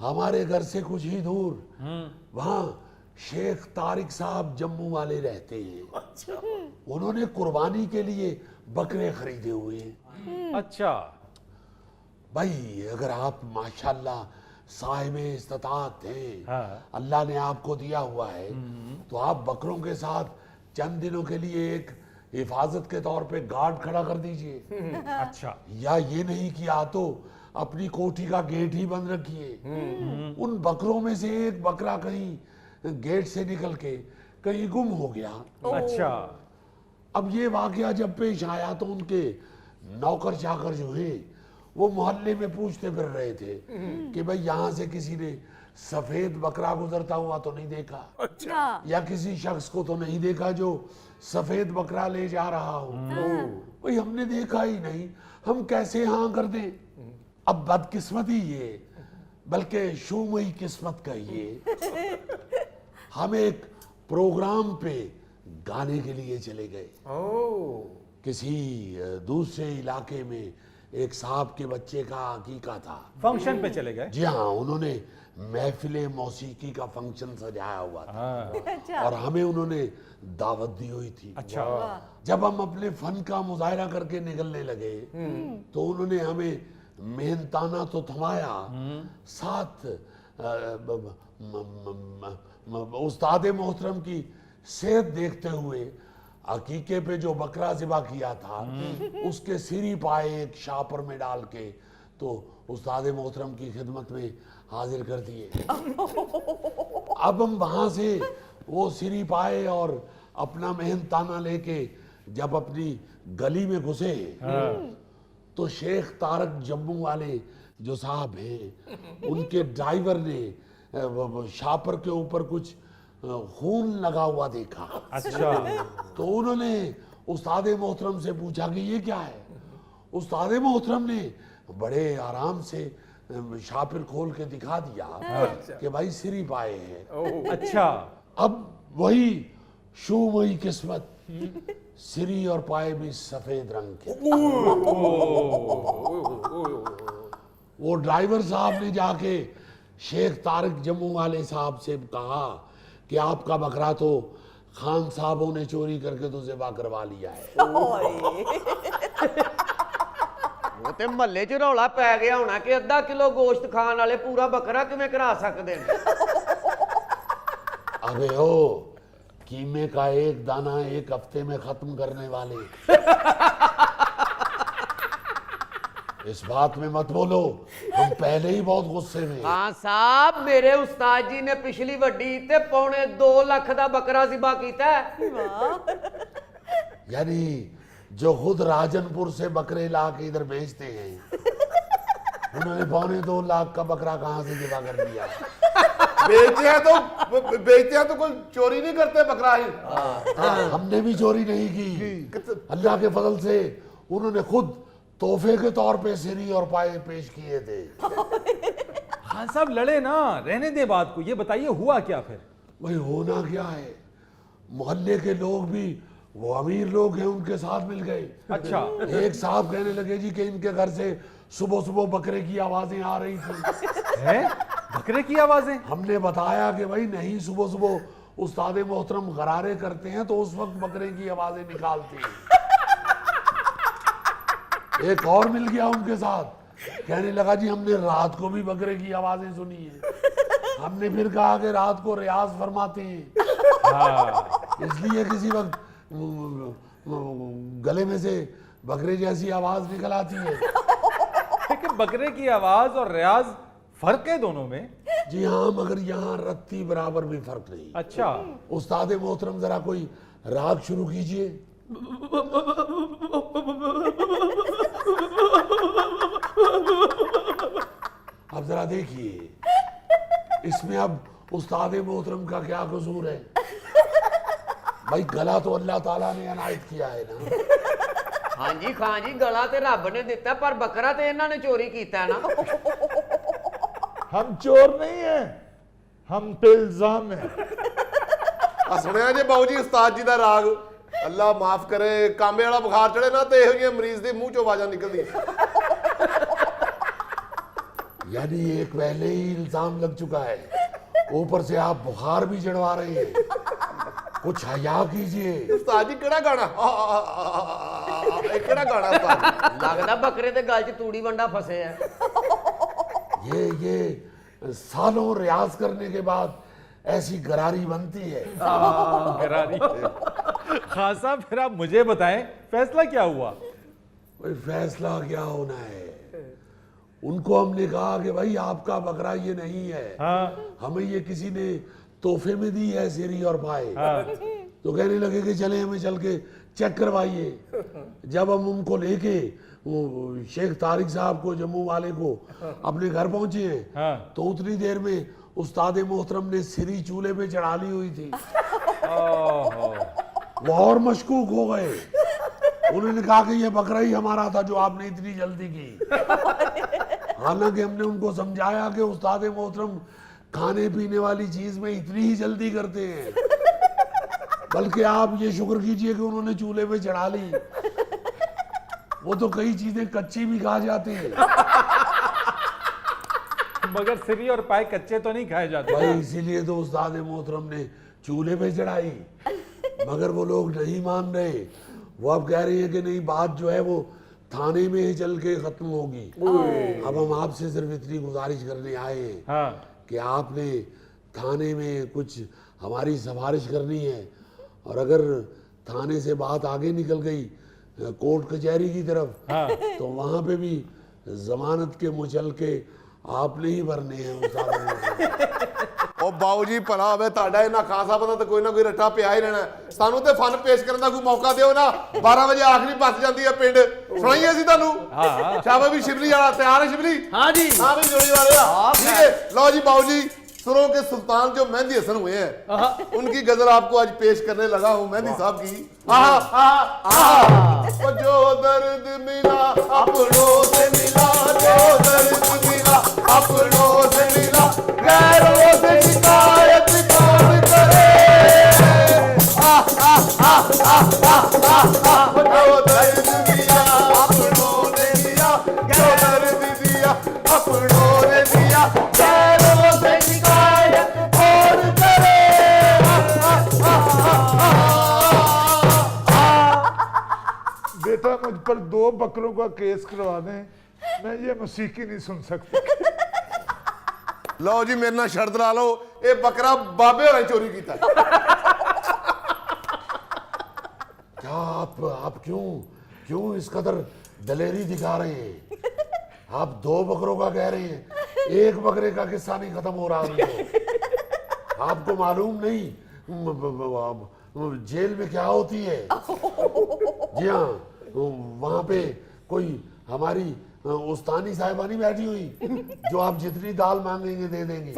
ہمارے گھر سے کچھ ہی دور وہاں شیخ طارق صاحب جموں والے رہتے ہیں، انہوں نے قربانی کے لیے بکرے خریدے ہوئے ہیں۔ اچھا بھائی اگر آپ ماشاءاللہ صاحب استطاعت ہیں، اللہ نے آپ کو دیا ہوا ہے، تو آپ بکروں کے ساتھ چند دنوں کے لیے ایک حفاظت کے طور پہ گارڈ کھڑا کر دیجئے۔ اچھا یا یہ نہیں کہ آ تو اپنی کوٹھی کا گیٹ ہی بند رکھیے، ان بکروں میں سے ایک بکرا کہیں گیٹ سے نکل کے کہیں گم ہو گیا۔ اچھا اب یہ واقعہ جب پیش آیا تو ان کے نوکر چاکر جو ہیں وہ محلے میں پوچھتے پھر رہے تھے کہ بھئی یہاں سے کسی نے سفید بکرا گزرتا ہوا تو نہیں دیکھا، یا کسی شخص کو تو نہیں دیکھا جو سفید بکرا لے جا رہا ہو۔ بھئی ہم نے دیکھا ہی نہیں، ہم کیسے ہاں کر دیں؟ اب بدقسمتی یہ بلکہ شومئی قسمت کا یہ ہم ایک پروگرام پہ گانے کے لیے چلے گئے کسی دوسرے علاقے میں، ایک صاحب کے بچے کا عقیقہ تھا، فنکشن پہ چلے گئے؟ جی ہاں، انہوں نے محفل موسیقی کا فنکشن سجایا ہوا تھا اور ہمیں انہوں نے دعوت دی ہوئی تھی۔ اچھا جب ہم اپنے فن کا مظاہرہ کر کے نکلنے لگے تو انہوں نے ہمیں محنتانہ تو تھمایا، ساتھ استاد محترم کی صحت دیکھتے ہوئے عقیقے پہ جو بکرا ذبح کیا تھا اس کے سری پائے ایک شاپر میں ڈال کے تو استاد محترم کی خدمت میں حاضر کر دیے۔ اب ہم وہاں سے وہ سری پائے اور اپنا محنتانہ لے کے جب اپنی گلی میں گھسے تو شیخ طارق جموں والے جو صاحب ہیں ان کے ڈرائیور نے شاپر کے اوپر کچھ خون لگا ہوا دیکھا۔ اچھا تو انہوں نے استاد محترم سے پوچھا کہ یہ کیا ہے؟ استاد محترم نے بڑے آرام سے شاپر کھول کے دکھا دیا کہ بھائی سری پائے ہیں۔ اچھا اب وہی شومئی قسمت، سری اور پائے بھی سفید رنگ کے۔ وہ ڈرائیور صاحب نے جا کے شیخ طارق جموں والے صاحب سے کہا کہ آپ کا بکرا تو خان صاحبوں نے چوری کر کے تو ذبح کروا لیا ہے۔ وہ تے محلے چ رولا پی گیا ہونا کہ ادھا کلو گوشت کھان والے پورا بکرا کیویں کرا سکدے نے؟ ابے او قیمے کا ایک دانہ ایک ہفتے میں ختم کرنے والے، اس بات میں مت بولو، ہم پہلے ہی بہت غصے میں۔ خان صاحب میرے استاد جی نے پچھلی وڈی تے 2.25 لاکھ دا بکرا ذبح کیتا ہے۔ یعنی جو خود راجن پور سے بکرے لا کے ادھر بیچتے ہیں انہوں نے 2.25 لاکھ کا بکرا کہاں سے ذبح کر دیا؟ بیچتے ہیں تو کوئی چوری نہیں کرتے بکرا ہی؟ ہم نے بھی چوری نہیں کی، اللہ کے فضل سے انہوں نے خود تحفے کے طور پہ سری اور پائے پیش کیے تھے۔ خان صاحب لڑے نا، رہنے دے بات کو، یہ بتائیے ہوا کیا پھر؟ بھئی ہونا کیا ہے، محلے کے لوگ بھی وہ امیر لوگ ہیں ان کے ساتھ مل گئے۔ اچھا ایک صاحب کہنے لگے جی کہ ان کے گھر سے صبح صبح بکرے کی آوازیں آ رہی تھیں۔ ہے بکرے کی آوازیں؟ ہم نے بتایا کہ بھائی نہیں، صبح صبح استاد محترم غرارے کرتے ہیں تو اس وقت بکرے کی آوازیں نکالتے ہیں۔ ایک اور مل گیا ان کے ساتھ، کہنے لگا جی ہم نے رات کو بھی بکرے کی آوازیں سنی ہیں۔ ہم نے پھر کہا کہ رات کو ریاض فرماتے ہیں، اس لیے کسی وقت گلے میں سے بکرے جیسی آواز نکل آتی ہے۔ لیکن بکرے کی آواز اور ریاض فرق ہے دونوں میں؟ جی ہاں، مگر یہاں رتی برابر بھی فرق نہیں۔ اچھا استاد محترم ذرا کوئی راگ شروع کیجئے۔ اب ذرا دیکھیے اس میں اب استاد محترم کا کیا قصور ہے؟ بھائی گلا تو اللہ تعالیٰ نے عنایت کیا ہے نا۔ ہاں جی خان جی، گلا تے رب نے دیتا پر بکرا تے انہاں نے چوری کیتا ہے نا۔ ہم چور نہیں ہیں، ہم پہ الزام ہیں۔ سنیا جی باؤ جی استاد جی دا راگ، اللہ معاف کرے، کامے والا بخار چڑھے نا تے یہ مریض دے منہ چوں آوازاں نکلدی۔ یعنی ایک پہلے ہی الزام لگ چکا ہے، اوپر سے آپ بخار بھی چڑھوا رہے ہیں، کچھ حیا کیجئے۔ استاد جی کیڑا گانا کیڑا گانا استاد جی؟ لگدا بکرے دے گل 'ਚ توڑی ونڈا پھسے ہے۔ یہ سالوں ریاض کرنے کے بعد ایسی گراری بنتی ہے۔ گراری۔ خان صاحب پھر آپ مجھے بتائیں فیصلہ کیا ہوا؟ بھائی فیصلہ کیا ہونا ہے، ان کو ہم نے کہا کہ بھائی آپ کا بکرا یہ نہیں ہے، ہمیں یہ کسی نے تحفے میں دی ہے سیری اور پائے، تو کہنے لگے کہ چلیں ہمیں چل کے چیک کروائیے۔ جب ہم ان کو لے کے شیخ طارق صاحب کو جموں والے کو اپنے گھر پہنچے ہیں تو اتنی دیر میں استاد محترم نے سری چولہے پہ چڑھا لی ہوئی تھی، وہ اور مشکوک ہو گئے، انہوں نے کہا کہ یہ بکرا ہی ہمارا تھا جو آپ نے اتنی جلدی کی۔ حالانکہ ہم نے ان کو سمجھایا کہ استاد محترم کھانے پینے والی چیز میں اتنی ہی جلدی کرتے ہیں، بلکہ آپ یہ شکر کیجئے کہ انہوں نے چولہے پہ چڑھا لی، وہ تو کئی چیزیں کچی بھی کھا جاتے ہیں۔ مگر سری اور پائے کچے تو نہیں کھائے جاتے۔ بھائی اسی لیے تو استاد محترم نے چولہے پہ چڑھائی، مگر وہ لوگ نہیں مان رہے، وہ اب کہہ رہے ہیں کہ نہیں بات جو ہے وہ تھانے میں ہی چل کے ختم ہوگی۔ اب ہم آپ سے صرف اتنی گزارش کرنے آئے ہیں کہ آپ نے تھانے میں کچھ ہماری سفارش کرنی ہے، اور اگر تھانے سے بات آگے نکل گئی کورٹ کچہری کی طرف تو وہاں پہ بھی ضمانت کے مچلکے آپ نے ہی بھرنے ہیں استاد محترم۔ او باؤ جی بھلا ہوے تہاڈا انہاں خان صاحب دا تے کوئی نہ کوئی رٹا پیا ہی رہنا ہے، سانوں تے فن پیش کرن دا کوئی موقع دیو نا، 12 بجے آخری بس جاندی ہے پنڈ، سنائیے اسی تانوں۔ شاہ بھی شبلی والا تیار ہے شبلی؟ ہاں جی ہاں بھی جوڑی والے ٹھیک ہے، لو جی باؤ جی سروں کے سلطان جو مہندی حسن ہوئے ہیں ان کی غزل آپ کو آج پیش کرنے لگا ہوں مہندی صاحب کی۔ جو درد ملا اپنوں سے ملا، جو درد ملا اپنوں سے ملا، غیروں سے شکایت کون کرے، جو درد دیا اپنوں نے دیا، جو درد دیا اپنوں نے دیا، غیروں سے شکایت کون کرے۔ بیٹا مجھ پر 2 بکروں کا کیس کروا دیں، میں یہ موسیقی نہیں سن سکتا۔ لو جی میرے نال شرط لا لو، اے بکرا بابے ہوراں چوری کیتا ہے۔ کیا آپ کیوں اس قدر دلیری دکھا رہے ہیں؟ آپ 2 بکروں کا کہہ رہے ہیں، ایک بکرے کا قصہ نہیں ختم ہو رہا ابھی تو۔ آپ کو معلوم نہیں جیل میں کیا ہوتی ہے؟ جی ہاں، وہاں پہ کوئی ہماری استانی صاحبہ نہیں بیٹھی ہوئی جو آپ جتنی دال مانگیں گے دے دیں گی۔